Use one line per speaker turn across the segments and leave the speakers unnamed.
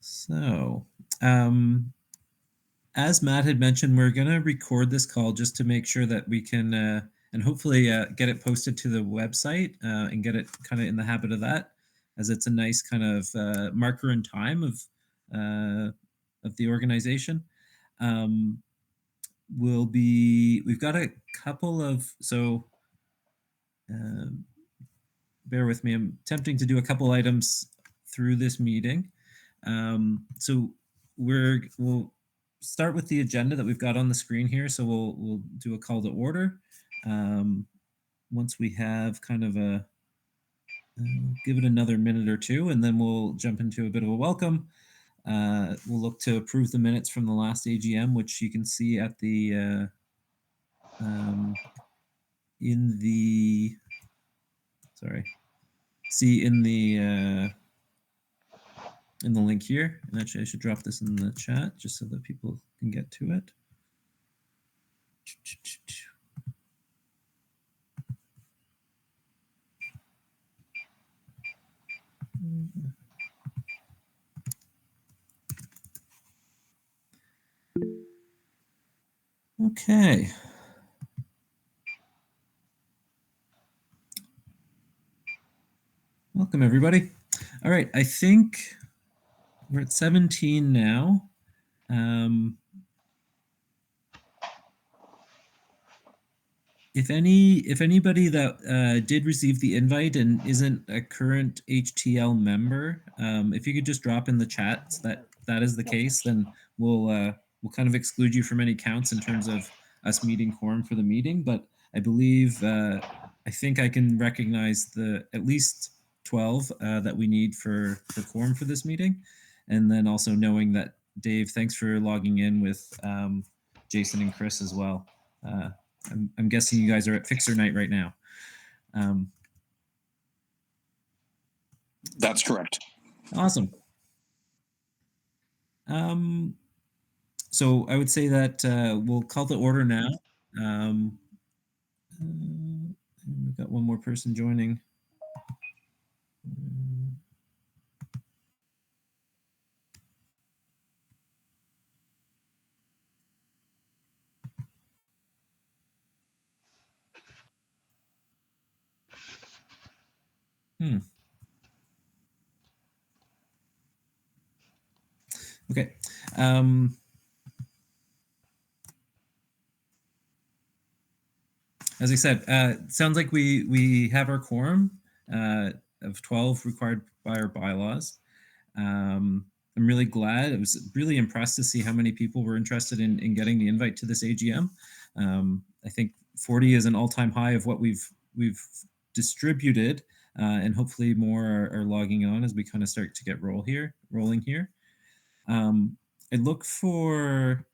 So, as Matt had mentioned, we're going to record this call just to make sure that we can, and hopefully get it posted to the website and get it kind of in the habit of that, as it's a nice kind of marker in time of the organization. We've got a couple of, so bear with me, I'm attempting to do a couple items through this meeting. So we'll start with the agenda that we've got on the screen here. So we'll do a call to order. Once we have kind of give it another minute or two, and then we'll jump into a bit of a welcome. We'll look to approve the minutes from the last AGM, which you can see at the in the link here. And actually, I should drop this in the chat just so that people can get to it. Okay. Welcome, everybody. All right, I think we're at 17 now. If anybody that did receive the invite and isn't a current HTL member, if you could just drop in the chat that is the case, then we'll kind of exclude you from any counts in terms of us meeting quorum for the meeting. But I believe I think I can recognize the at least 12 that we need for quorum for this meeting, and then also knowing that Dave, thanks for logging in with Jason and Chris as well. I'm guessing you guys are at Fixer Night right now.
That's correct.
Awesome. So I would say that we'll call to order now. We've got one more person joining. Okay. As I said, sounds like we have our quorum of 12 required by our bylaws. I'm really glad. I was really impressed to see how many people were interested in getting the invite to this AGM. I think 40 is an all-time high of what we've distributed, and hopefully more are logging on as we kind of start to get rolling here. I look for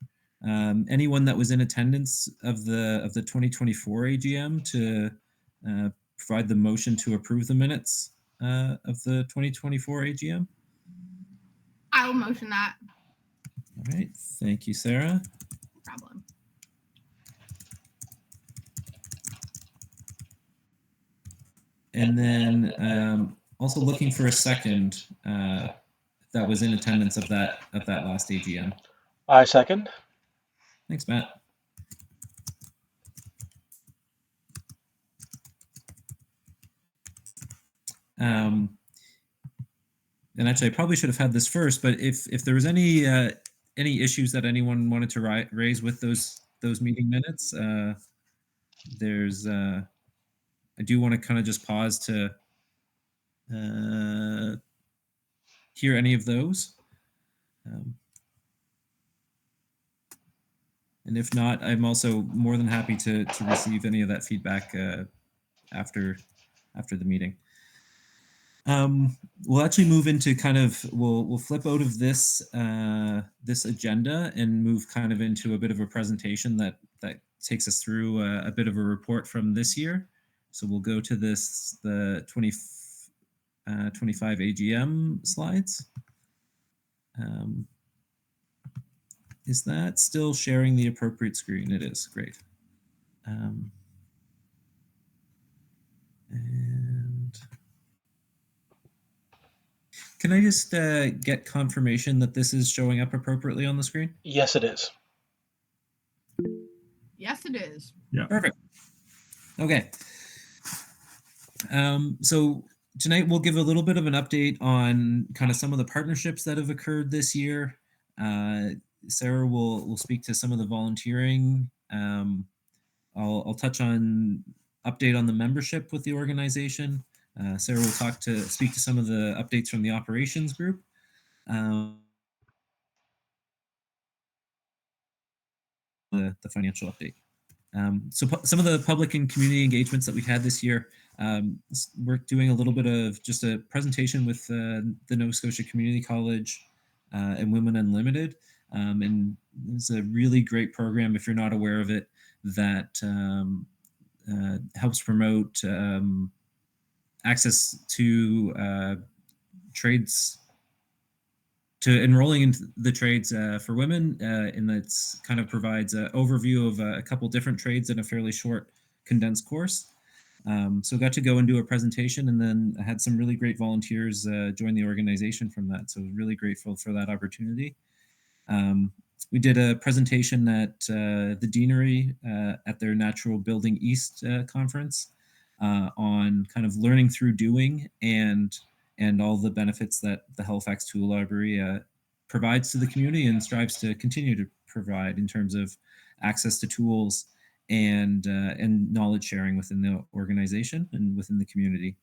anyone that was in attendance of the 2024 AGM to provide the motion to approve the minutes of the 2024 AGM.
I'll motion that.
All right, thank you, Sarah.
No problem.
And then also looking for a second that was in attendance of that last AGM.
I second.
Thanks, Matt. And actually, I probably should have had this first, but if there was any issues that anyone wanted to raise with those meeting minutes, there's I do want to kind of just pause to hear any of those. And if not, I'm also more than happy to receive any of that feedback after the meeting. We'll actually move into kind of we'll flip out of this this agenda and move kind of into a bit of a presentation that takes us through a bit of a report from this year. So we'll go to the 25 AGM slides. Is that still sharing the appropriate screen? It is. Great. And can I just get confirmation that this is showing up appropriately on the screen?
Yes, it is.
Yes, it is.
Yeah.
Perfect. Okay. So tonight we'll give a little bit of an update on kind of some of the partnerships that have occurred this year. Sarah will speak to some of the volunteering. I'll touch on update on the membership with the organization. Sarah will speak to some of the updates from the operations group. The financial update. So some of the public and community engagements that we had this year, we're doing a little bit of just a presentation with the Nova Scotia Community College and Women Unlimited. And it's a really great program, if you're not aware of it, that helps promote access to trades, to enrolling in the trades for women, and that's kind of provides an overview of a couple different trades in a fairly short, condensed course. So I got to go and do a presentation, and then I had some really great volunteers join the organization from that. So really grateful for that opportunity. We did a presentation at the Deanery at their Natural Building East conference on kind of learning through doing and all the benefits that the Halifax Tool Library provides to the community and strives to continue to provide in terms of access to tools and knowledge sharing within the organization and within the community.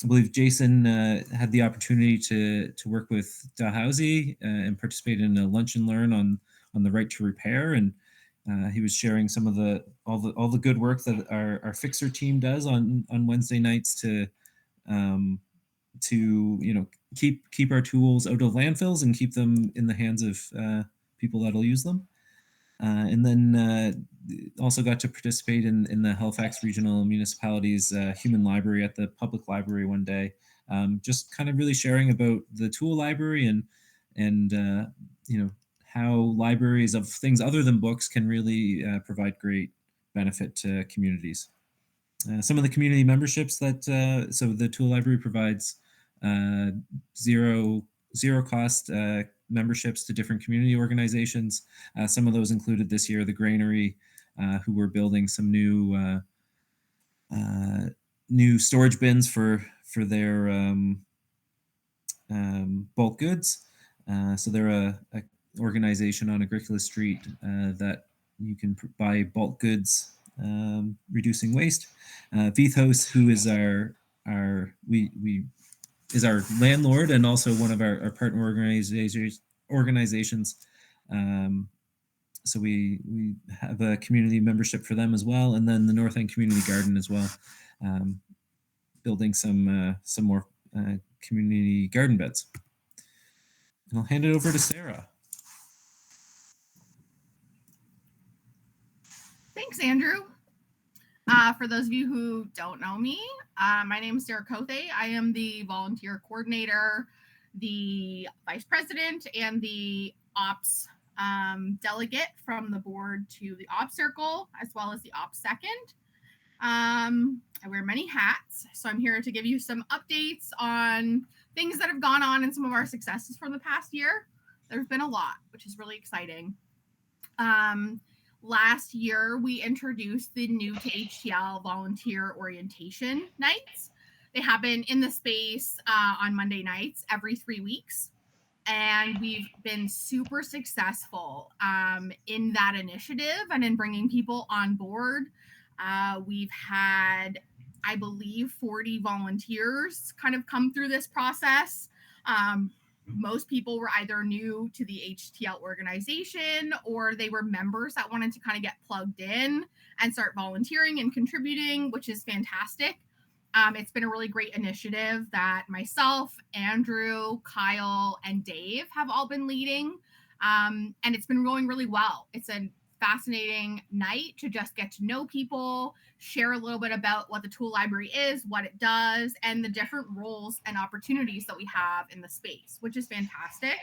I believe Jason had the opportunity to work with Dalhousie and participate in a lunch and learn on the right to repair, and he was sharing some of all the good work that our fixer team does on Wednesday nights to keep our tools out of landfills and keep them in the hands of people that'll use them. And then also got to participate in the Halifax Regional Municipality's Human Library at the public library one day, just kind of really sharing about the tool library and how libraries of things other than books can really provide great benefit to communities. Some of the community memberships that so the tool library provides zero cost memberships to different community organizations. Some of those included this year the Granary, who were building some new storage bins for their bulk goods. So they're a organization on Agricola Street that you can buy bulk goods, reducing waste. Vithos, who is our landlord and also one of our partner organizations. So we have a community membership for them as well, and then the North End Community Garden as well, building some more community garden beds. And I'll hand it over to Sarah.
Thanks, Andrew. For those of you who don't know me, my name is Sarah Cothe. I am the volunteer coordinator, the vice president, and the ops delegate from the board to the ops circle, as well as the ops second. I wear many hats, so I'm here to give you some updates on things that have gone on and some of our successes from the past year. There's been a lot, which is really exciting. Last year, we introduced the new to HTL volunteer orientation nights. They happen in the space on Monday nights every 3 weeks. And we've been super successful in that initiative and in bringing people on board. We've had, I believe, 40 volunteers kind of come through this process. Most people were either new to the HTL organization or they were members that wanted to kind of get plugged in and start volunteering and contributing, which is fantastic. It's been a really great initiative that myself, Andrew, Kyle, and Dave have all been leading. And it's been going really well. It's a fascinating night to just get to know people, share a little bit about what the tool library is, what it does, and the different roles and opportunities that we have in the space, which is fantastic.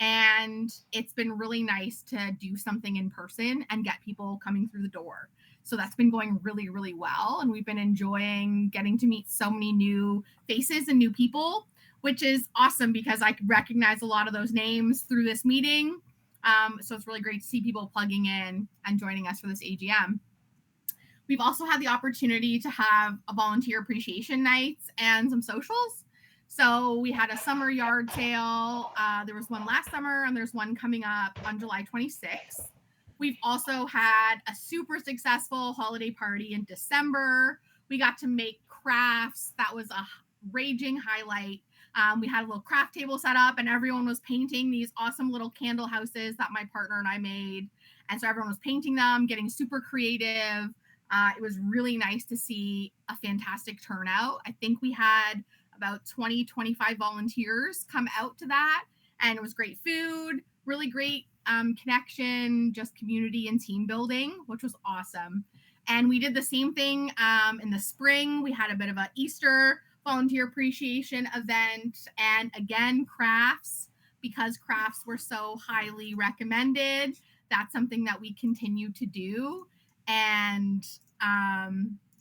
And it's been really nice to do something in person and get people coming through the door. So that's been going really, really well. And we've been enjoying getting to meet so many new faces and new people, which is awesome because I recognize a lot of those names through this meeting. So it's really great to see people plugging in and joining us for this AGM. We've also had the opportunity to have a volunteer appreciation nights and some socials. So we had a summer yard sale. There was one last summer, and there's one coming up on July 26th. We've also had a super successful holiday party in December. We got to make crafts. That was a raging highlight. We had a little craft table set up, and everyone was painting these awesome little candle houses that my partner and I made. And so everyone was painting them, getting super creative. It was really nice to see a fantastic turnout. I think we had about 20, 25 volunteers come out to that. And it was great food, really great connection, just community and team building, which was awesome. And we did the same thing in the spring. We had a bit of an Easter volunteer appreciation event. And again, crafts, because crafts were so highly recommended. That's something that we continue to do. And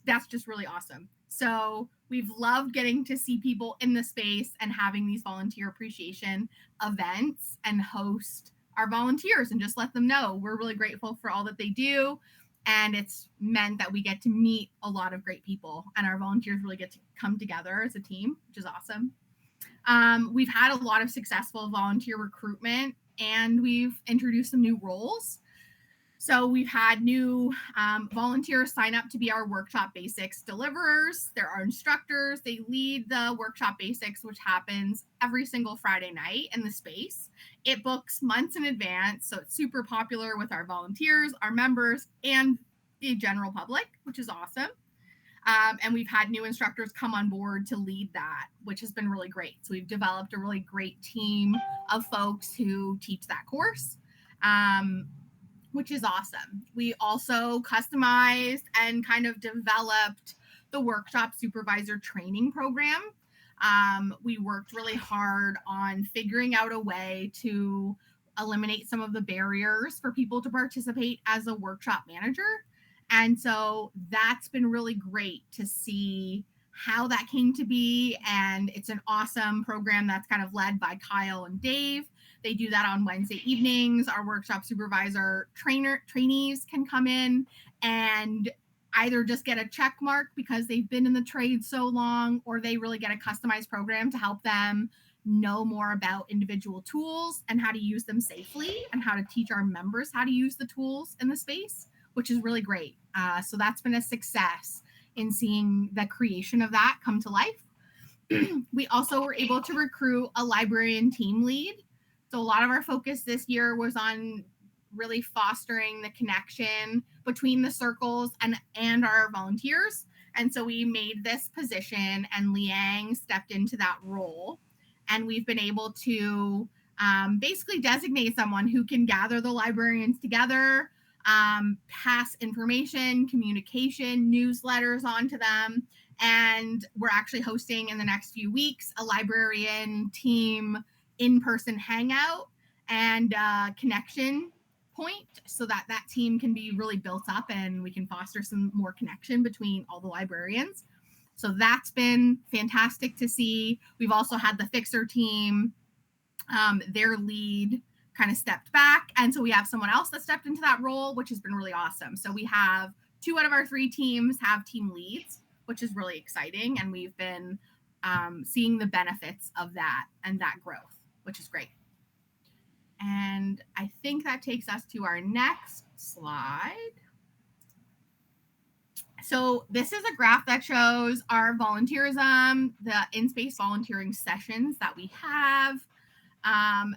that's just really awesome. So we've loved getting to see people in the space and having these volunteer appreciation events and host our volunteers and just let them know we're really grateful for all that they do. And it's meant that we get to meet a lot of great people, and our volunteers really get to come together as a team, which is awesome. We've had a lot of successful volunteer recruitment, and we've introduced some new roles. So we've had new volunteers sign up to be our workshop basics deliverers. They're our instructors. They lead the workshop basics, which happens every single Friday night in the space. It books months in advance, so it's super popular with our volunteers, our members, and the general public, which is awesome. And we've had new instructors come on board to lead that, which has been really great. So we've developed a really great team of folks who teach that course. Which is awesome. We also customized and kind of developed the workshop supervisor training program. We worked really hard on figuring out a way to eliminate some of the barriers for people to participate as a workshop manager. And so that's been really great to see how that came to be. And it's an awesome program that's kind of led by Kyle and Dave. They do that on Wednesday evenings. Our workshop supervisor trainees can come in and either just get a check mark because they've been in the trade so long, or they really get a customized program to help them know more about individual tools and how to use them safely, and how to teach our members how to use the tools in the space, which is really great. So that's been a success in seeing the creation of that come to life. We also were able to recruit a librarian team lead. So a lot of our focus this year was on really fostering the connection between the circles and our volunteers. And so we made this position, and Liang stepped into that role. And we've been able to basically designate someone who can gather the librarians together, pass information, communication, newsletters on to them. And we're actually hosting in the next few weeks a librarian team in-person hangout and connection point, so that that team can be really built up and we can foster some more connection between all the librarians. So that's been fantastic to see. We've also had the fixer team, their lead kind of stepped back. And so we have someone else that stepped into that role, which has been really awesome. So we have 2 out of our 3 teams have team leads, which is really exciting. And we've been seeing the benefits of that and that growth, which is great. And I think that takes us to our next slide. So this is a graph that shows our volunteerism, the in-space volunteering sessions that we have.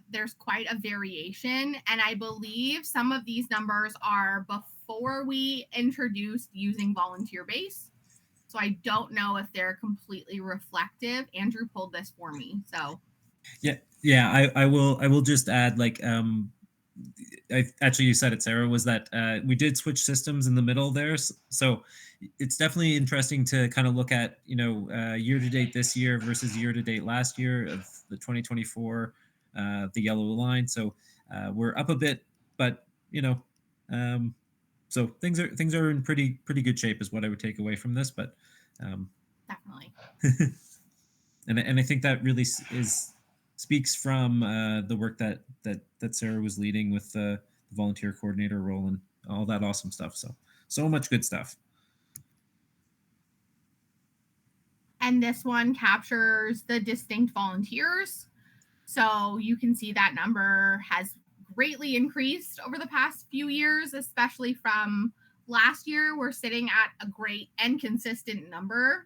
There's quite a variation, and I believe some of these numbers are before we introduced using volunteer base. So I don't know if they're completely reflective. Andrew pulled this for me. So
Yeah, I will just add, like, actually, you said it, Sarah, was that we did switch systems in the middle there. So it's definitely interesting to kind of look at, year to date this year versus year to date last year of the 2024, the yellow line. So we're up a bit, but um, so things are in pretty good shape is what I would take away from this. But um,
Definitely.
and I think that really is speaks from the work that Sarah was leading with the volunteer coordinator role and all that awesome stuff. So much good stuff.
And this one captures the distinct volunteers. So you can see that number has greatly increased over the past few years, especially from last year. We're sitting at a great and consistent number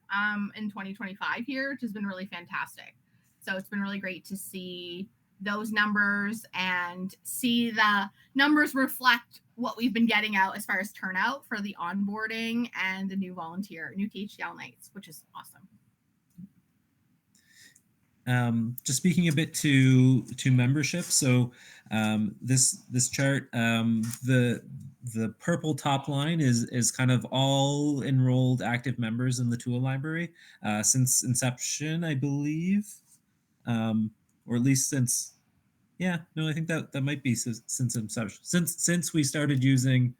in 2025 here, which has been really fantastic. So it's been really great to see those numbers and see the numbers reflect what we've been getting out as far as turnout for the onboarding and the new THDL nights, which is awesome.
Just speaking a bit to membership. So this chart, the purple top line is kind of all enrolled active members in the tool library since inception, I believe, or at least since. Yeah, no, I think that might be since inception, since we started using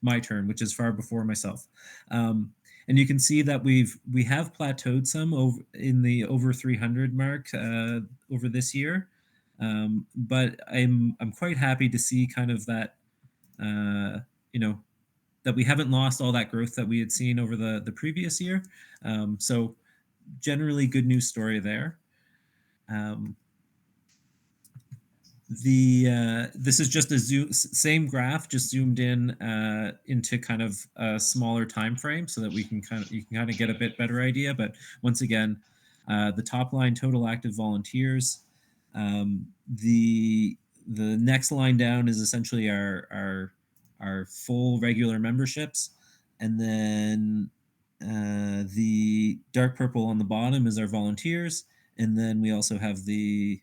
my turn, which is far before myself. And you can see that we have plateaued some in the over 300 mark over this year, but I'm quite happy to see kind of that uh, you know that we haven't lost all that growth that we had seen over the previous year. So generally, good news story there. Um, this is just a same graph, just zoomed in into kind of a smaller time frame so that you can kind of get a bit better idea. But once again, the top line, total active volunteers. The next line down is essentially our full regular memberships, and then the dark purple on the bottom is our volunteers, and then we also have the.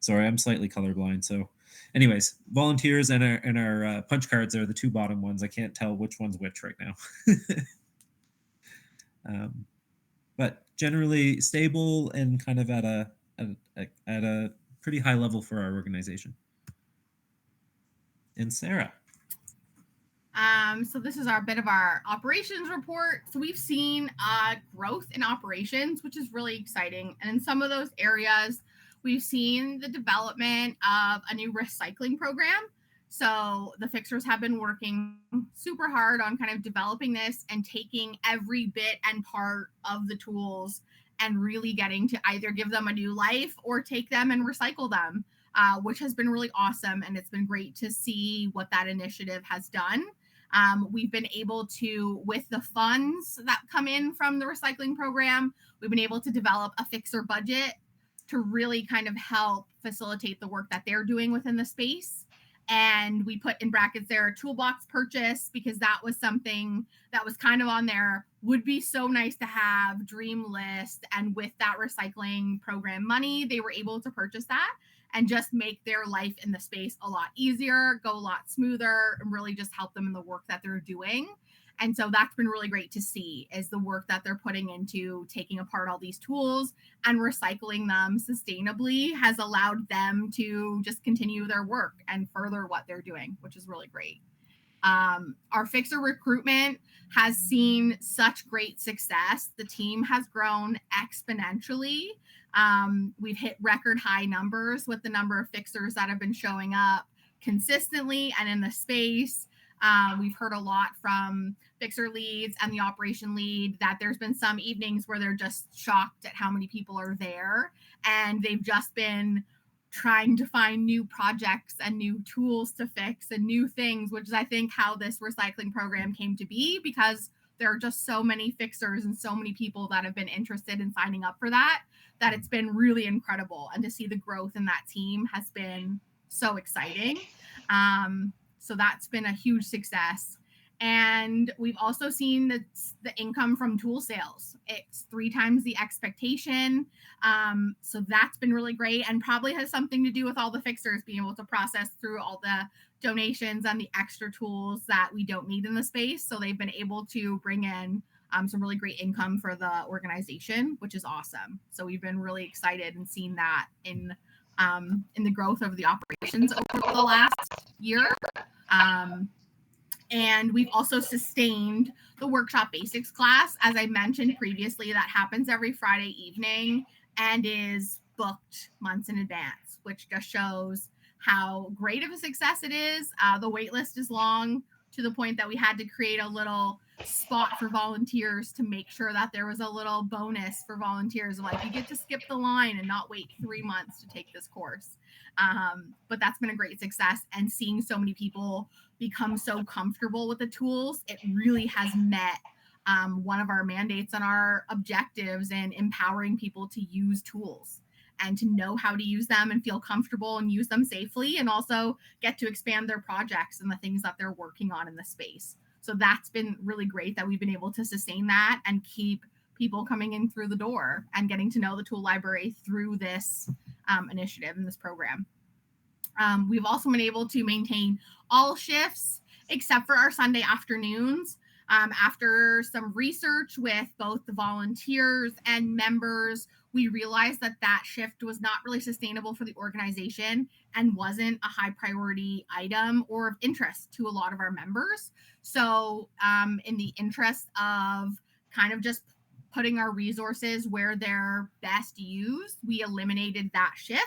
Sorry, I'm slightly colorblind. So, anyways, volunteers and our punch cards are the two bottom ones. I can't tell which one's which right now. But generally stable and kind of at a pretty high level for our organization. And Sarah.
So this is our bit of our operations report. So we've seen growth in operations, which is really exciting. And in some of those areas, we've seen the development of a new recycling program. So the fixers have been working super hard on kind of developing this and taking every bit and part of the tools and really getting to either give them a new life or take them and recycle them, which has been really awesome. And it's been great to see what that initiative has done. We've been able to, with the funds that come in from the recycling program, we've been able to develop a fixer budget to really kind of help facilitate the work that they're doing within the space. And we put in brackets there a toolbox purchase because that was something that was kind of on there. Would be so nice to have dream list. And with that recycling program money, they were able to purchase that and just make their life in the space a lot easier, go a lot smoother, and really just help them in the work that they're doing. And so that's been really great to see is the work that they're putting into taking apart all these tools and recycling them sustainably has allowed them to just continue their work and further what they're doing, which is really great. Our fixer recruitment has seen such great success. The team has grown exponentially. We've hit record high numbers with the number of fixers that have been showing up consistently and in the space. We've heard a lot from fixer leads and the operation lead that there's been some evenings where they're just shocked at how many people are there. And they've just been trying to find new projects and new tools to fix and new things, which is, I think, how this recycling program came to be, because there are just so many fixers and so many people that have been interested in signing up for that it's been really incredible. And to see the growth in that team has been so exciting. So that's been a huge success. And we've also seen the income from tool sales. It's 3 times the expectation. So that's been really great, and probably has something to do with all the fixers being able to process through all the donations and the extra tools that we don't need in the space. So they've been able to bring in some really great income for the organization, which is awesome. So we've been really excited and seen that in the growth of the operations over the last year. And we've also sustained the workshop basics class. As I mentioned previously, that happens every Friday evening and is booked months in advance, which just shows how great of a success it is. The wait list is long, to the point that we had to create a little spot for volunteers to make sure that there was a little bonus for volunteers. Like, you get to skip the line and not wait 3 months to take this course. But that's been a great success, and seeing so many people become so comfortable with the tools, it really has met one of our mandates and our objectives in empowering people to use tools and to know how to use them and feel comfortable and use them safely, and also get to expand their projects and the things that they're working on in the space. So that's been really great that we've been able to sustain that and keep people coming in through the door and getting to know the tool library through this initiative and this program. We've also been able to maintain all shifts except for our Sunday afternoons. After some research with both the volunteers and members, we realized that that shift was not really sustainable for the organization and wasn't a high priority item or of interest to a lot of our members. So, in the interest of kind of just putting our resources where they're best used, we eliminated that shift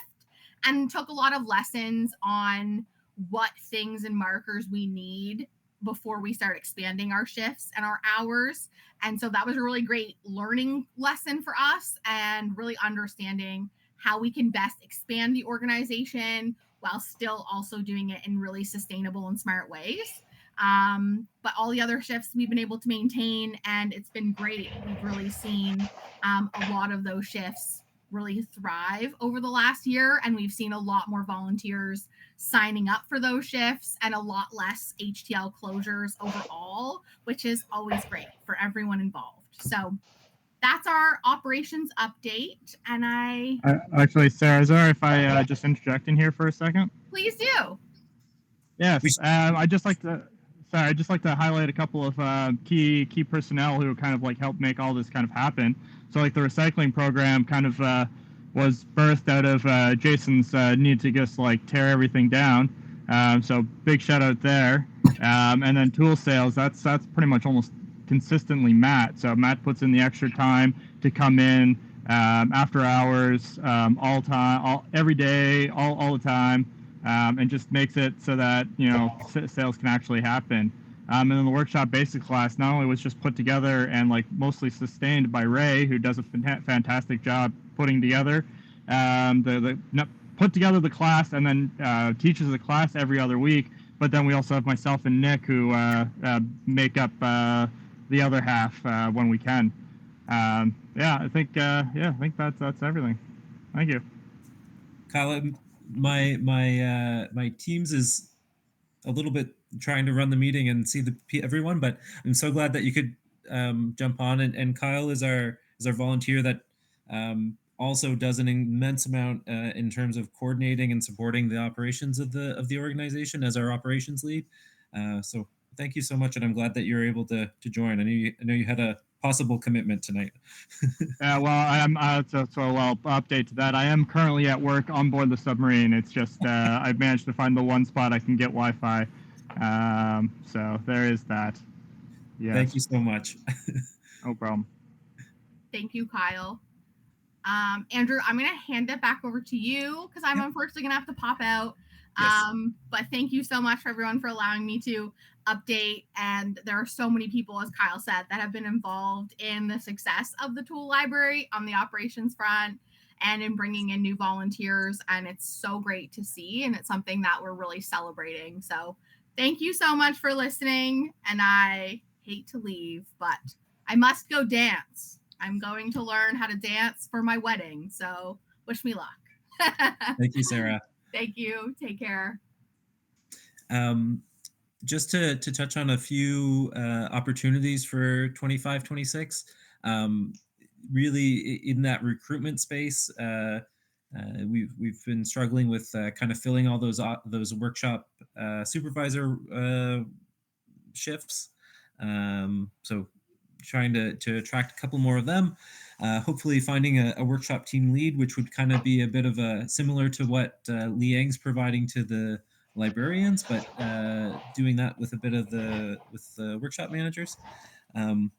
and took a lot of lessons on what things and markers we need before we start expanding our shifts and our hours. And so that was a really great learning lesson for us, and really understanding how we can best expand the organization while still also doing it in really sustainable and smart ways. But all the other shifts we've been able to maintain, and it's been great. We've really seen a lot of those shifts really thrive over the last year, and we've seen a lot more volunteers signing up for those shifts and a lot less HTL closures overall, which is always great for everyone involved. So that's our operations update. And
Actually, Sarah, is there if I just interject in here for a second?
Please do.
Yes, I'd just like to highlight a couple of key personnel who kind of like helped make all this kind of happen. So like the recycling program kind of was birthed out of Jason's need to just like tear everything down. So big shout out there. And then tool sales, that's pretty much almost consistently Matt. So Matt puts in the extra time to come in after hours, every day, all the time. And just makes it so that sales can actually happen. And then the workshop basic class not only was just put together and like mostly sustained by Ray, who does a fantastic job putting together put together the class and then teaches the class every other week. But then we also have myself and Nick who make up the other half when we can. I think that's everything. Thank you,
Kyle. My Teams is a little bit trying to run the meeting and see everyone, but I'm so glad that you could jump on. And Kyle is our volunteer that also does an immense amount in terms of coordinating and supporting the operations of the organization as our operations lead. So thank you so much, and I'm glad that you're able to join. I know you had a possible commitment tonight.
Well, I am update to that. I am currently at work on board the submarine. It's just I've managed to find the one spot I can get Wi-Fi. So there is that.
Yes. Thank you so much.
No problem.
Thank you, Kyle. Andrew, I'm going to hand it back over to you because I'm unfortunately going to have to pop out. Yes. But thank you so much for everyone for allowing me to update. And there are so many people, as Kyle said, that have been involved in the success of the tool library on the operations front and in bringing in new volunteers. And it's so great to see. And it's something that we're really celebrating. So thank you so much for listening. And I hate to leave, but I must go dance. I'm going to learn how to dance for my wedding. So wish me luck.
Thank you, Sarah.
Thank you. Take care.
just to touch on a few opportunities for 25-26, really in that recruitment space, we've been struggling with kind of filling all those workshop supervisor shifts. So trying to attract a couple more of them. Hopefully finding a workshop team lead, which would kind of be a bit of a similar to what Liang's providing to the librarians, but doing that with a bit of the workshop managers. Um,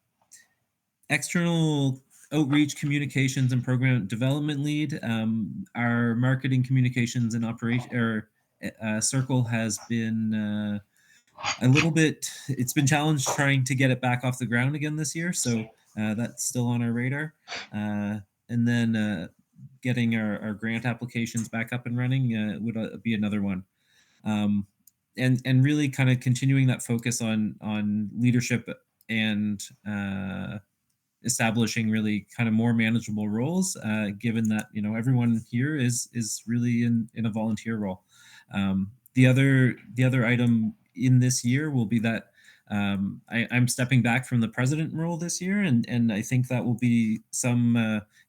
External outreach communications and program development lead. Our marketing communications and operation or circle has been a little bit, it's been challenged trying to get it back off the ground again this year, so that's still on our radar. And then getting our grant applications back up and running would be another one. And really kind of continuing that focus on leadership and establishing really kind of more manageable roles, given that everyone here is really in a volunteer role. The other item in this year will be that I'm stepping back from the president role this year, and I think that will be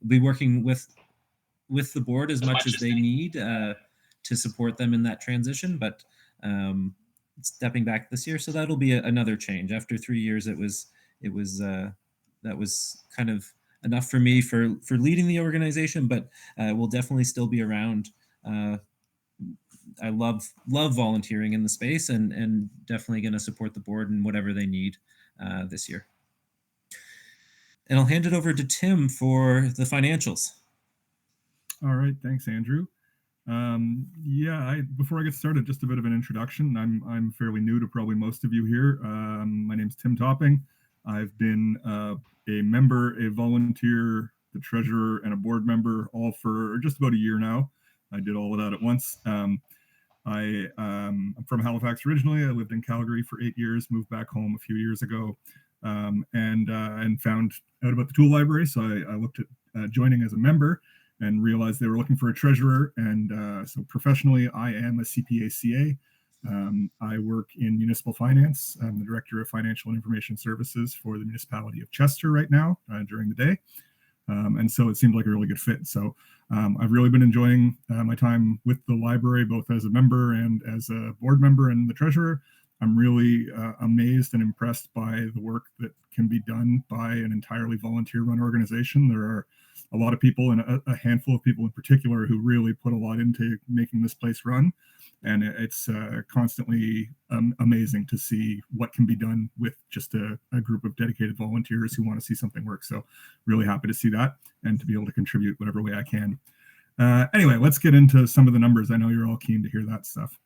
be working with the board as much as they need to support them in that transition, but stepping back this year, so that'll be another change. After 3 years, it was that was kind of enough for me for leading the organization, but we'll definitely still be around. I love volunteering in the space, and definitely going to support the board in whatever they need this year. And I'll hand it over to Tim for the financials.
All right, thanks, Andrew. Before I get started, just a bit of an introduction. I'm fairly new to probably most of you here. My name's Tim Topping. I've been a member, a volunteer, the treasurer, and a board member, all for just about a year now. I did all of that at once. I'm from Halifax originally. I lived in Calgary for 8 years, moved back home a few years ago, and found out about the Tool Library. So I looked at joining as a member and realized they were looking for a treasurer. And so professionally, I am a CPA-CA. I work in municipal finance. I'm the Director of Financial and Information Services for the municipality of Chester right now during the day. And so it seemed like a really good fit. So I've really been enjoying my time with the library, both as a member and as a board member and the treasurer. I'm really amazed and impressed by the work that can be done by an entirely volunteer-run organization. There are a lot of people, and a handful of people in particular, who really put a lot into making this place run. And it's constantly amazing to see what can be done with just a group of dedicated volunteers who want to see something work. So really happy to see that and to be able to contribute whatever way I can. Anyway, let's get into some of the numbers. I know you're all keen to hear that stuff.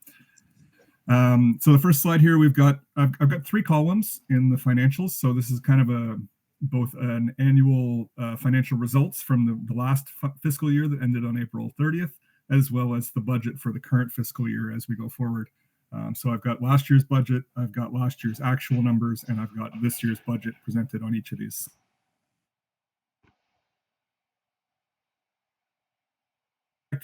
So the first slide here, I've got 3 columns in the financials. So this is kind of both an annual financial results from the last fiscal year that ended on April 30th, as well as the budget for the current fiscal year as we go forward. So I've got last year's budget, I've got last year's actual numbers, and I've got this year's budget presented on each of these.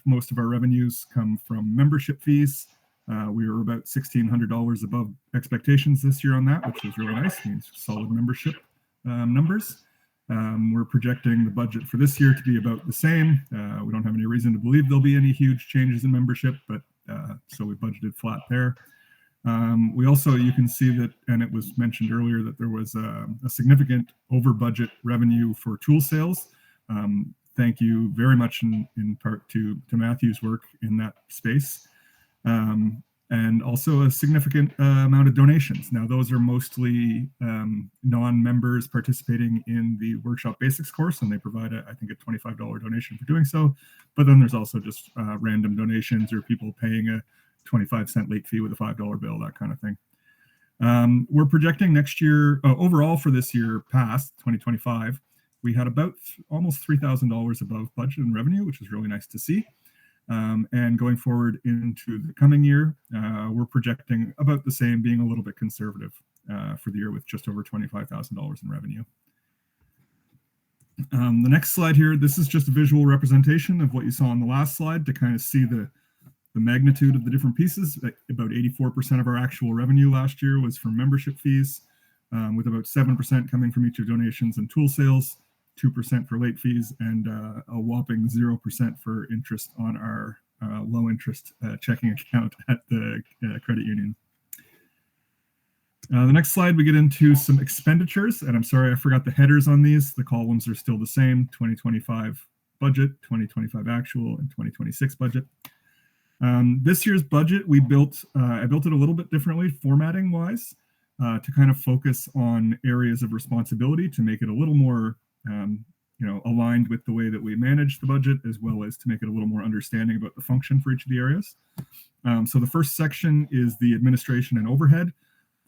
Most of our revenues come from membership fees. We were about $1,600 above expectations this year on that, which was really nice. It means solid membership numbers. We're projecting the budget for this year to be about the same. We don't have any reason to believe there'll be any huge changes in membership, but so we budgeted flat there. We also, you can see that, and it was mentioned earlier, that there was a significant over budget revenue for tool sales. Thank you very much in part to Matthew's work in that space. And also a significant amount of donations. Now, those are mostly non-members participating in the Workshop Basics course, and they provide, I think, a $25 donation for doing so. But then there's also just random donations or people paying a 25-cent late fee with a $5 bill, that kind of thing. We're projecting next year, overall for this year past, 2025, we had about almost $3,000 above budget and revenue, which is really nice to see. And going forward into the coming year, we're projecting about the same, being a little bit conservative for the year with just over $25,000 in revenue. The next slide here, this is just a visual representation of what you saw on the last slide to kind of see the the magnitude of the different pieces. About 84% of our actual revenue last year was from membership fees, with about 7% coming from each of donations and tool sales, 2% for late fees, and a whopping 0% for interest on our low interest checking account at the credit union. The next slide, we get into some expenditures, and I'm sorry I forgot the headers on these. The columns are still the same: 2025 budget, 2025 actual, and 2026 budget. This year's budget, I built it a little bit differently, formatting wise, to kind of focus on areas of responsibility, to make it a little more aligned with the way that we manage the budget, as well as to make it a little more understanding about the function for each of the areas. So the first section is the administration and overhead.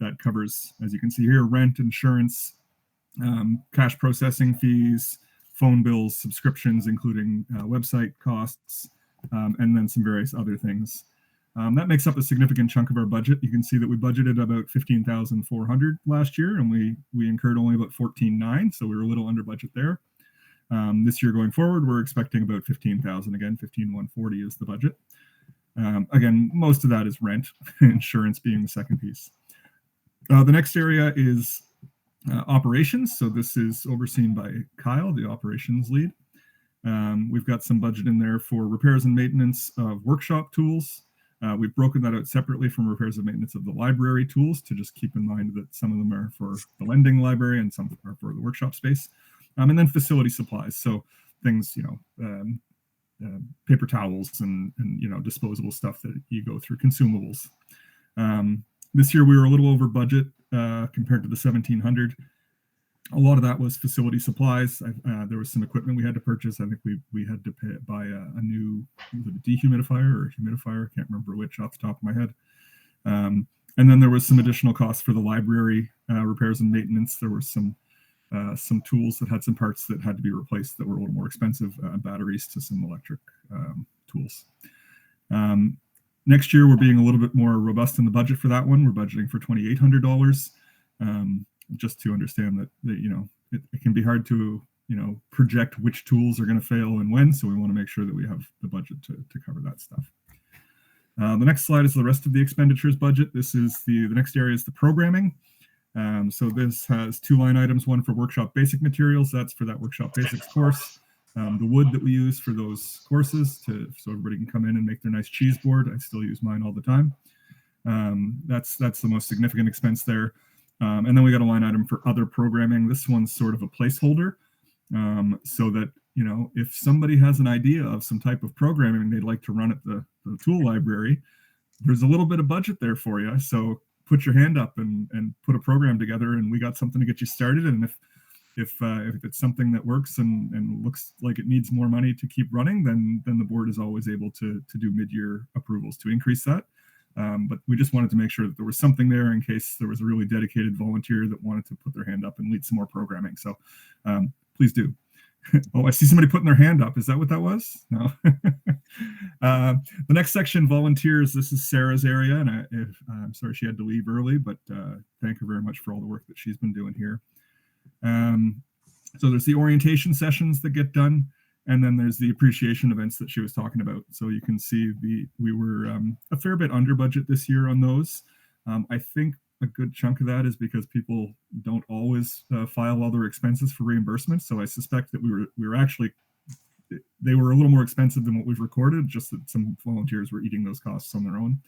That covers, as you can see here, rent, insurance, cash processing fees, phone bills, subscriptions, including website costs, and then some various other things. That makes up a significant chunk of our budget. You can see that we budgeted about $15,400 last year, and we incurred only about $14,900, so we were a little under budget there. This year going forward, we're expecting about $15,000. Again, $15,140 is the budget. Again, most of that is rent, insurance being the second piece. The next area is operations. So this is overseen by Kyle, the operations lead. We've got some budget in there for repairs and maintenance of workshop tools. We've broken that out separately from repairs and maintenance of the library tools, to just keep in mind that some of them are for the lending library and some are for the workshop space. And then facility supplies. So things, paper towels and disposable stuff that you go through, consumables. This year we were a little over budget compared to the $1,700. A lot of that was facility supplies. There was some equipment we had to purchase. I think we had to buy a new dehumidifier or humidifier. I can't remember which off the top of my head. And then there was some additional costs for the library repairs and maintenance. There were some tools that had some parts that had to be replaced that were a little more expensive, batteries to some electric tools. Next year, we're being a little bit more robust in the budget for that one. We're budgeting for $2,800, just to understand that it can be hard to project which tools are going to fail and when. So we want to make sure that we have the budget to cover that stuff. The next slide is the rest of the expenditures budget. This is the next area is the programming. So this has two line items, one for workshop basic materials. That's for that workshop basics course. The wood that we use for those courses so everybody can come in and make their nice cheese board. I still use mine all the time. That's the most significant expense there. And then we got a line item for other programming. This one's sort of a placeholder, so that if somebody has an idea of some type of programming they'd like to run at the tool library, there's a little bit of budget there for you. So put your hand up and put a program together, and we got something to get you started. And if it's something that works and looks like it needs more money to keep running, then the board is always able to do mid-year approvals to increase that. But we just wanted to make sure that there was something there in case there was a really dedicated volunteer that wanted to put their hand up and lead some more programming. So please do. Oh, I see somebody putting their hand up. Is that what that was? No. The next section, volunteers. This is Sarah's area, and I'm sorry she had to leave early, but thank her very much for all the work that she's been doing here. So there's the orientation sessions that get done, and then there's the appreciation events that she was talking about. So you can see we were a fair bit under budget this year on those. I think a good chunk of that is because people don't always file all their expenses for reimbursement. So I suspect that we were actually, they were a little more expensive than what we've recorded, just that some volunteers were eating those costs on their own.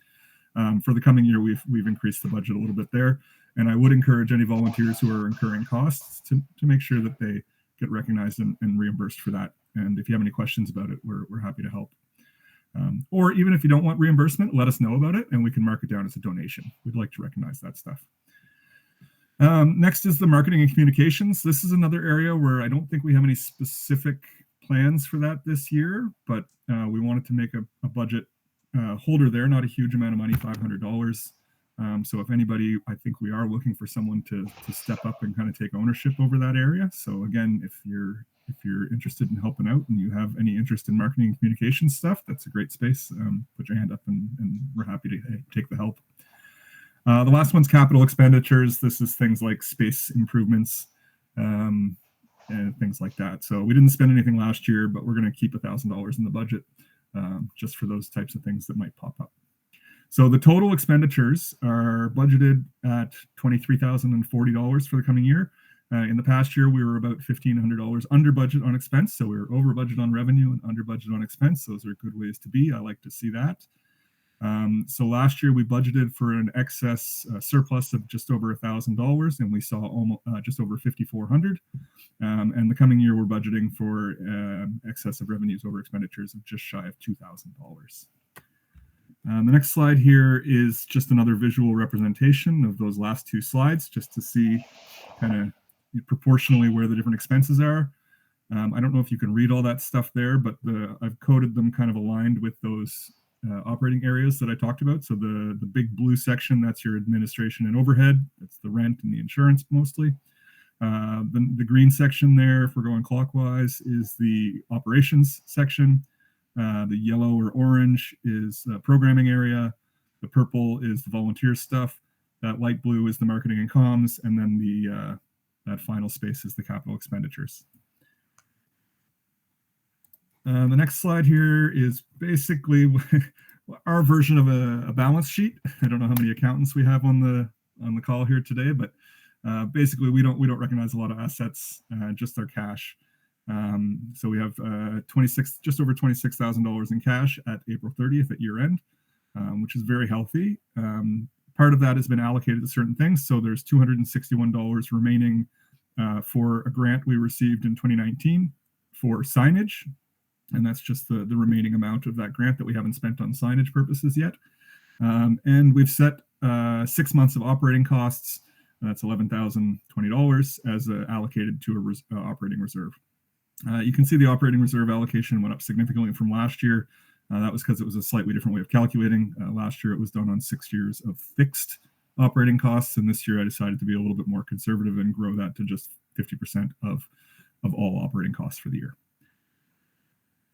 For the coming year, we've increased the budget a little bit there. And I would encourage any volunteers who are incurring costs to make sure that they get recognized and reimbursed for that. And if you have any questions about it, we're happy to help. Or even if you don't want reimbursement, let us know about it and we can mark it down as a donation. We'd like to recognize that stuff. Next is the marketing and communications. This is another area where I don't think we have any specific plans for that this year, but we wanted to make a budget holder there, not a huge amount of money, $500. So if anybody, I think we are looking for someone to step up and kind of take ownership over that area. So again, if you're interested in helping out and you have any interest in marketing and communication stuff, that's a great space. Put your hand up and we're happy to take the help. The last one's capital expenditures. This is things like space improvements and things like that. So we didn't spend anything last year, but we're going to keep $1,000 in the budget just for those types of things that might pop up. So the total expenditures are budgeted at $23,040 for the coming year. In the past year, we were about $1,500 under budget on expense. So we were over budget on revenue and under budget on expense. Those are good ways to be. I like to see that. So last year we budgeted for an excess surplus of just over $1,000, and we saw almost just over $5,400. And the coming year we're budgeting for excess of revenues over expenditures of just shy of $2,000. The next slide here is just another visual representation of those last two slides, just to see kind of proportionally where the different expenses are. I don't know if you can read all that stuff there, but I've coded them kind of aligned with those operating areas that I talked about. So the big blue section, that's your administration and overhead. That's the rent and the insurance mostly. The green section there, if we're going clockwise, is the operations section. The yellow or orange is programming area. The purple is the volunteer stuff. That light blue is the marketing and comms. And then that final space is the capital expenditures. The next slide here is basically our version of a balance sheet. I don't know how many accountants we have on the call here today, but basically we don't recognize a lot of assets, just our cash. So we have just over $26,000 in cash at April 30th at year end, which is very healthy. Part of that has been allocated to certain things. So there's $261 remaining for a grant we received in 2019 for signage. And that's just the remaining amount of that grant that we haven't spent on signage purposes yet. And we've set 6 months of operating costs. That's $11,020 as allocated to a operating reserve. You can see the operating reserve allocation went up significantly from last year. That was because it was a slightly different way of calculating. Last year, it was done on 6 years of fixed operating costs. And this year, I decided to be a little bit more conservative and grow that to just 50% of all operating costs for the year.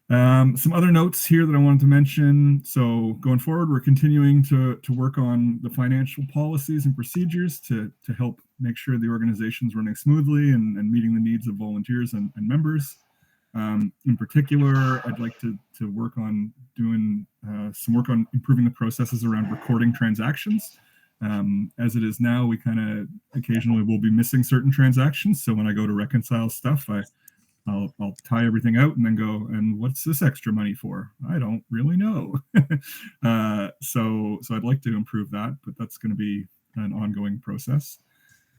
Some other notes here that I wanted to mention. So going forward, we're continuing to work on the financial policies and procedures to help make sure the organization's running smoothly and meeting the needs of volunteers and members. In particular, I'd like to work on doing some work on improving the processes around recording transactions. As it is now, we kind of occasionally will be missing certain transactions. So when I go to reconcile stuff, I'll tie everything out and then go, and what's this extra money for? I don't really know. So I'd like to improve that, but that's going to be an ongoing process.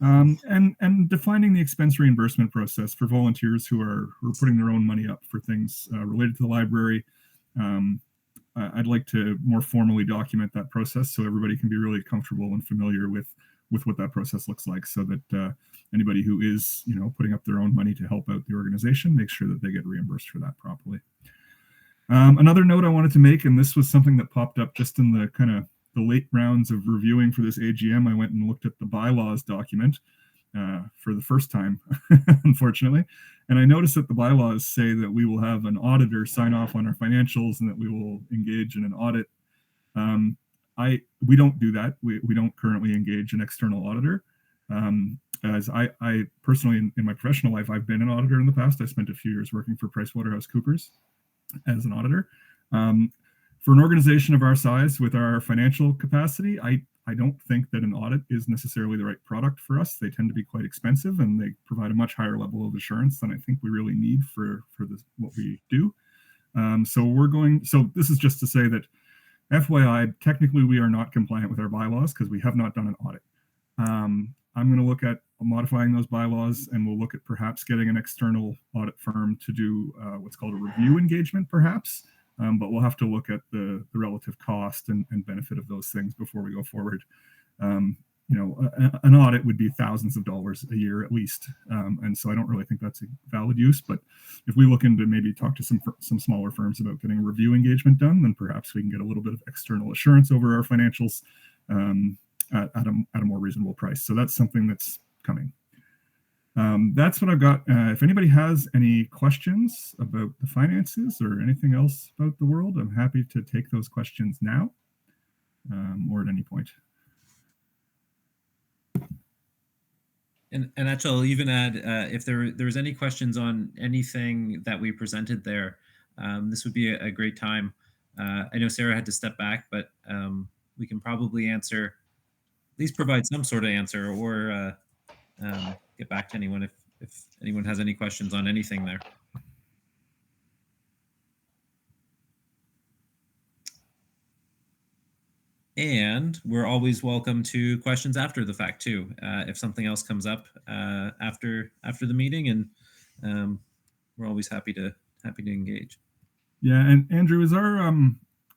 And defining the expense reimbursement process for volunteers who are putting their own money up for things related to the library. I'd like to more formally document that process so everybody can be really comfortable and familiar with what that process looks like, so that anybody who is, putting up their own money to help out the organization, make sure that they get reimbursed for that properly. Another note I wanted to make, and this was something that popped up just in the kind of the late rounds of reviewing for this AGM, I went and looked at the bylaws document for the first time, unfortunately. And I noticed that the bylaws say that we will have an auditor sign off on our financials and that we will engage in an audit. We don't do that. We don't currently engage an external auditor. As I personally, in my professional life, I've been an auditor in the past. I spent a few years working for PricewaterhouseCoopers as an auditor. For an organization of our size with our financial capacity, I don't think that an audit is necessarily the right product for us. They tend to be quite expensive and they provide a much higher level of assurance than I think we really need for what we do. So this is just to say that FYI, technically we are not compliant with our bylaws because we have not done an audit. I'm going to look at modifying those bylaws, and we'll look at perhaps getting an external audit firm to do what's called a review engagement, perhaps. But we'll have to look at the relative cost and benefit of those things before we go forward. An audit would be thousands of dollars a year at least. And so I don't really think that's a valid use. But if we look into maybe talk to some smaller firms about getting a review engagement done, then perhaps we can get a little bit of external assurance over our financials at a more reasonable price. So that's something that's coming. That's what I've got. If anybody has any questions about the finances or anything else about the world, I'm happy to take those questions now or at any point.
And actually, I'll even add, if there was any questions on anything that we presented there, this would be a great time I know Sarah had to step back, but we can probably answer, at least provide some sort of answer, or get back to anyone if anyone has any questions on anything there. And we're always welcome to questions after the fact too, if something else comes up after the meeting, and we're always happy to engage.
Yeah, and Andrew, is our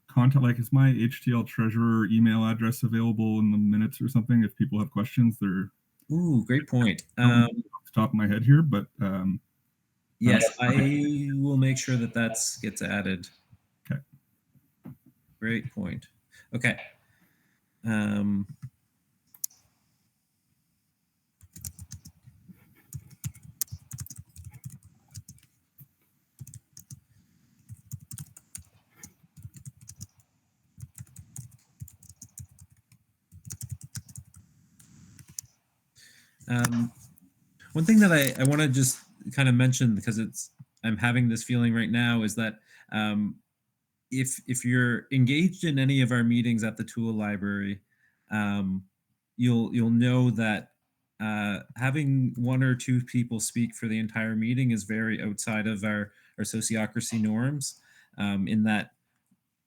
contact, like, is my HTL treasurer email address available in the minutes or something if people have questions? They're
Ooh, great point.
off the top of my head here, but
yes, I will make sure that gets added.
Okay.
Great point. Okay. One thing that I want to just kind of mention, because I'm having this feeling right now, is that if you're engaged in any of our meetings at the Tool Library, you'll know that having one or two people speak for the entire meeting is very outside of our sociocracy norms. In that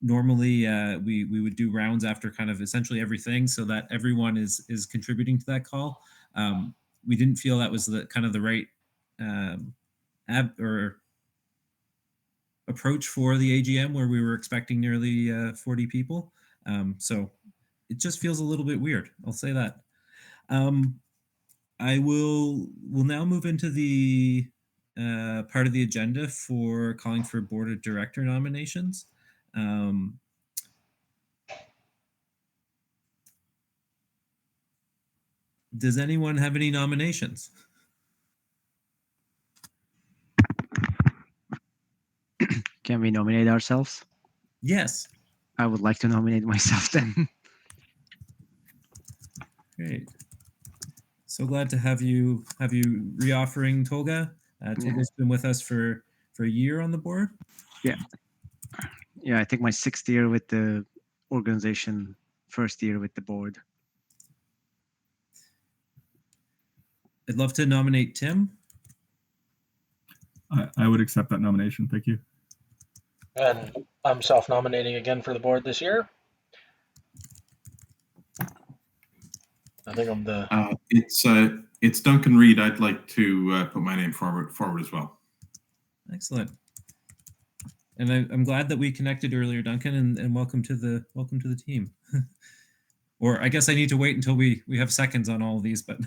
normally we would do rounds after kind of essentially everything, so that everyone is contributing to that call. We didn't feel that was the kind of the right approach for the AGM, where we were expecting nearly 40 people. So it just feels a little bit weird. I'll say that. I will now move into the part of the agenda for calling for board of director nominations. Does anyone have any nominations?
Can we nominate ourselves?
Yes.
I would like to nominate myself then.
Great. So glad to have you reoffering, Tolga. Tolga's been with us for a year on the board.
Yeah. Yeah, I think my 6th year with the organization, 1st year with the board.
I'd love to nominate Tim.
I would accept that nomination. Thank you.
And I'm self-nominating again for the board this year. I think I'm the.
It's Duncan Reed. I'd like to put my name forward as well.
Excellent. And I'm glad that we connected earlier, Duncan, and welcome to the team. Or I guess I need to wait until we have seconds on all of these, but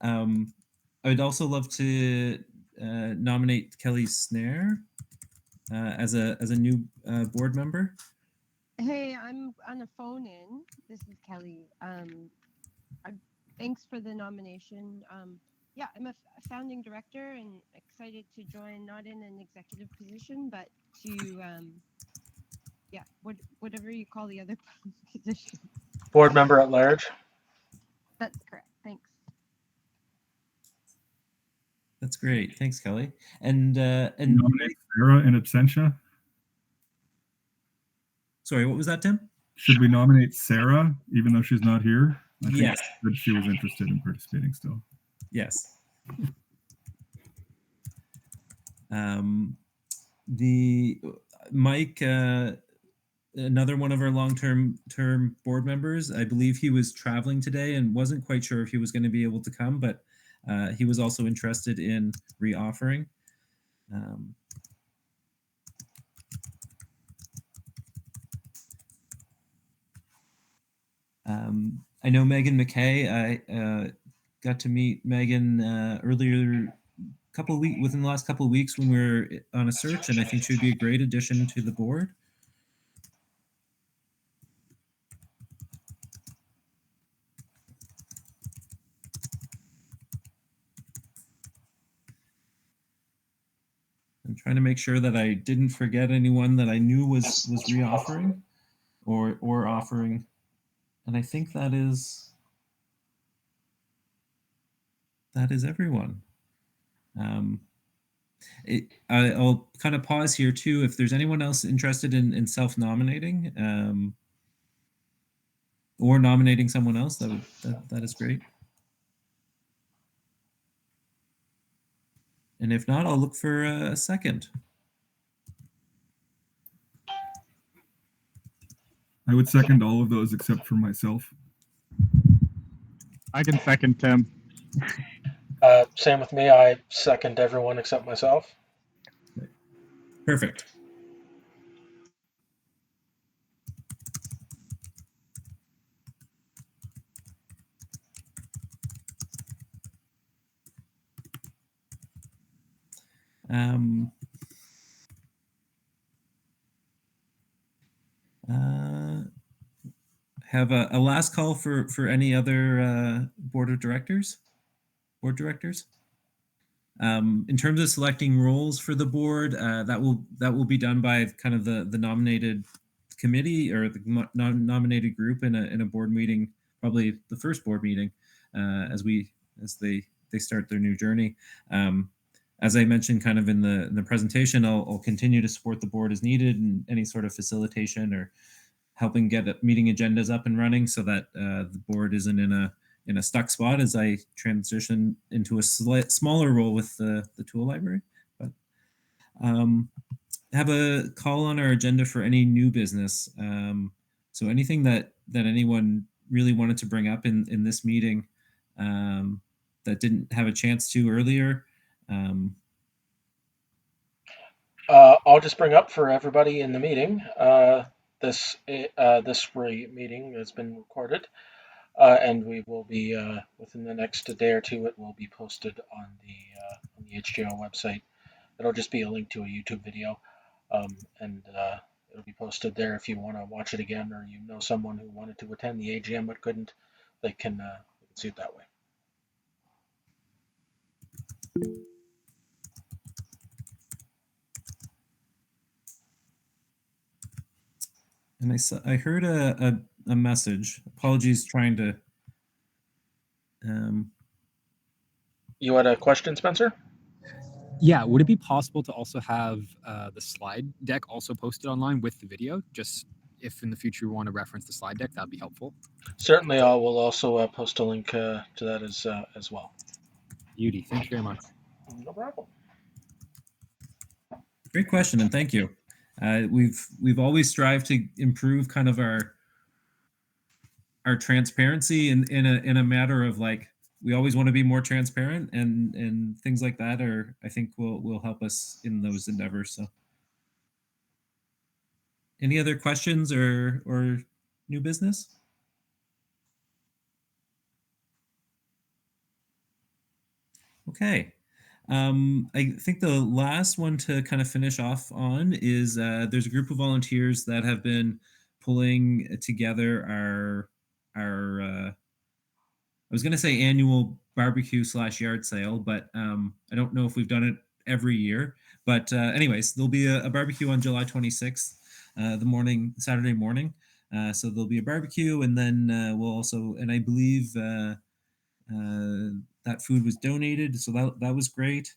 I would also love to nominate Kelly Snare as a new board member.
Hey, I'm on a phone in. This is Kelly. Thanks for the nomination. Yeah, I'm a founding director and excited to join, not in an executive position, but to, yeah, whatever you call the other position.
Board member at large.
That's correct. Thanks.
That's great. Thanks, Kelly. And
nominate Sarah in absentia.
Sorry, what was that, Tim?
Should we nominate Sarah, even though she's not here? I think
yes.
that she was interested in participating still.
Yes. The Mike, another one of our long-term board members, I believe he was traveling today and wasn't quite sure if he was going to be able to come, but he was also interested in reoffering. I know Megan McKay. I got to meet Megan earlier, within the last couple of weeks when we were on a search, and I think she would be a great addition to the board. I'm trying to make sure that I didn't forget anyone that I knew was reoffering or offering. And I think that is everyone. I'll kind of pause here too. If there's anyone else interested in self-nominating or nominating someone else, that is great. And if not, I'll look for a second.
I would second all of those except for myself.
I can second Tim.
Same with me. I second everyone except myself.
Perfect. Have a last call for any other board directors. In terms of selecting roles for the board, that will be done by kind of the nominated committee or the nominated group in a board meeting, probably the first board meeting as they start their new journey. As I mentioned kind of in the presentation, I'll continue to support the board as needed in any sort of facilitation or helping get meeting agendas up and running so that the board isn't in a stuck spot as I transition into a smaller role with the tool library. But have a call on our agenda for any new business. So anything that anyone really wanted to bring up in this meeting that didn't have a chance to earlier.
I'll just bring up for everybody in the meeting. This meeting has been recorded, and we will be within the next day or two. It will be posted on the HGO website. It'll just be a link to a YouTube video, and it'll be posted there if you want to watch it again, or you know someone who wanted to attend the AGM but couldn't. They can see it that way.
And I heard a message. Apologies, trying to.
You had a question, Spencer?
Yeah, would it be possible to also have the slide deck also posted online with the video? Just if in the future you want to reference the slide deck, that'd be helpful.
Certainly, I will also post a link to that as well.
Beauty, thank you very much.
No problem.
Great question, and thank you. We've always strived to improve kind of our transparency in a matter of like we always want to be more transparent and things like that are I think will help us in those endeavors. So any other questions or new business? Okay. I think the last one to kind of finish off on is there's a group of volunteers that have been pulling together our I was going to say annual barbecue / yard sale, but I don't know if we've done it every year. But anyways, there'll be a barbecue on July 26th, Saturday morning. So there'll be a barbecue, and then we'll also, and I believe that food was donated, so that was great.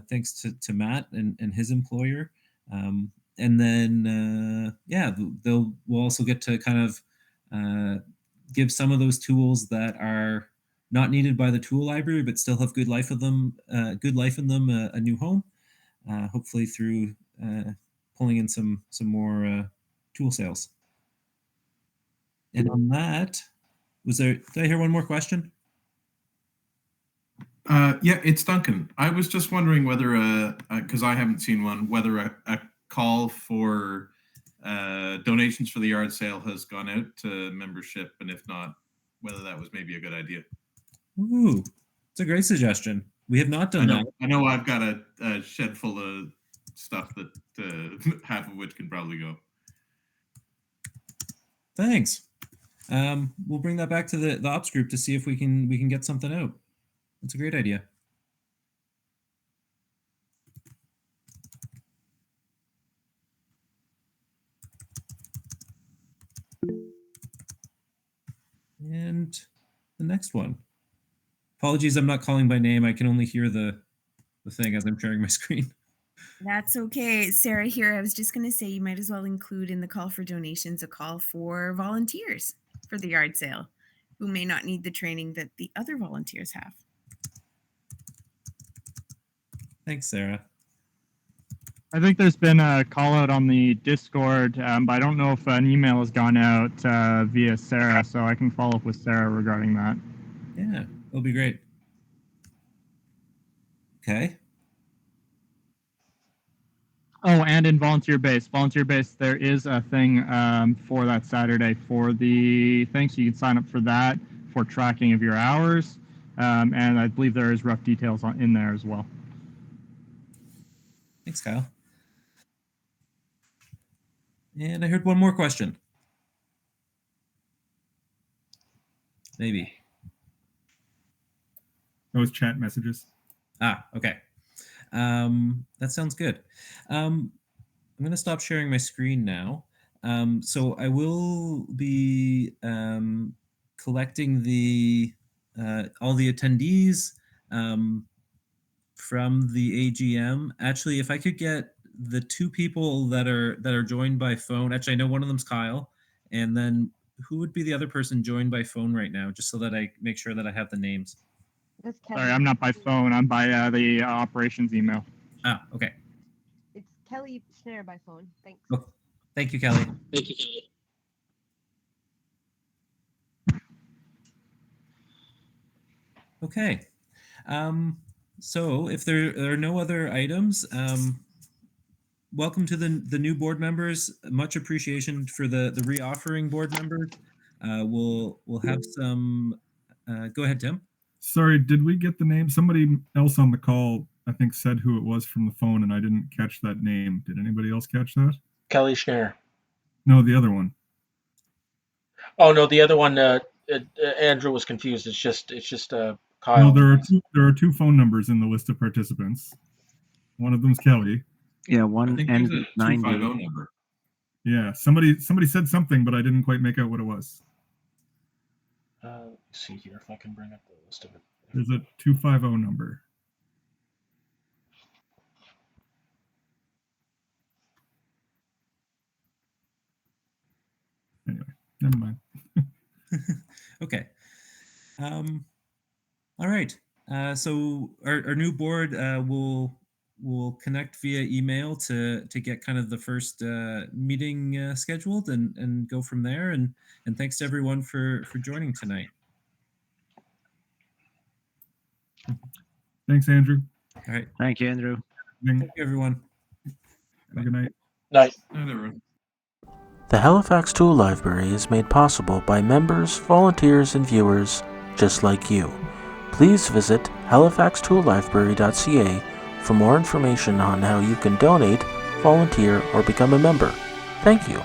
Thanks to Matt and his employer. And then yeah, we'll also get to kind of give some of those tools that are not needed by the tool library but still have good life in them a new home. Hopefully through pulling in some more tool sales. And on that, did I hear one more question?
Yeah, it's Duncan. I was just wondering whether, because I haven't seen one, whether a call for donations for the yard sale has gone out to membership, and if not, whether that was maybe a good idea.
Ooh, it's a great suggestion. We have not done that.
I know I've got a shed full of stuff that half of which can probably go.
Thanks. We'll bring that back to the ops group to see if we can get something out. That's a great idea. And the next one. Apologies, I'm not calling by name. I can only hear the the thing as I'm sharing my screen.
That's okay. Sarah here. I was just going to say you might as well include in the call for donations a call for volunteers for the yard sale who may not need the training that the other volunteers have.
Thanks, Sarah.
I think there's been a call out on the Discord, but I don't know if an email has gone out via Sarah, so I can follow up with Sarah regarding that.
Yeah, it'll be great. Okay.
Oh, and in volunteer base, there is a thing for that Saturday for the thing, so you can sign up for that for tracking of your hours, and I believe there is rough details in there as well.
Thanks, Kyle. And I heard one more question. Maybe.
Those chat messages.
Ah, okay. That sounds good. I'm going to stop sharing my screen now. So I will be collecting the all the attendees from the AGM. Actually, if I could get the two people that are joined by phone. Actually, I know one of them's Kyle, and then who would be the other person joined by phone right now, just so that I make sure that I have the names.
That's Kelly.
Sorry, I'm not by phone. I'm by the operations email.
Ah, okay.
It's Kelly Schneider by phone. Thanks.
Oh, thank you, Kelly.
Thank you, Kelly.
Okay. So if there are no other items, welcome to the new board members. Much appreciation for the reoffering board members. We'll have some. Go ahead, Tim.
Sorry, did we get the name? Somebody else on the call, I think, said who it was from the phone, and I didn't catch that name. Did anybody else catch that?
Kelly Schneider.
No, the other one.
Oh no, the other one. Andrew was confused. It's just Kyle.
No, there are two phone numbers in the list of participants. One of them's Kelly.
Yeah,
I
one
think there's a
and 90.
250 number.
Yeah, somebody said something, but I didn't quite make out what it was.
Let's see here if I can bring up the list of it.
There's a 250 number. Anyway, never mind.
Okay. All right. So our new board will connect via email to get kind of the first meeting scheduled and go from there. And thanks to everyone for joining tonight.
Thanks, Andrew.
All right.
Thank you, Andrew.
Thank you, everyone.
Good night.
Night.
Night, everyone.
The Halifax Tool Library is made possible by members, volunteers, and viewers just like you. Please visit halifaxtoollibrary.ca for more information on how you can donate, volunteer, or become a member. Thank you.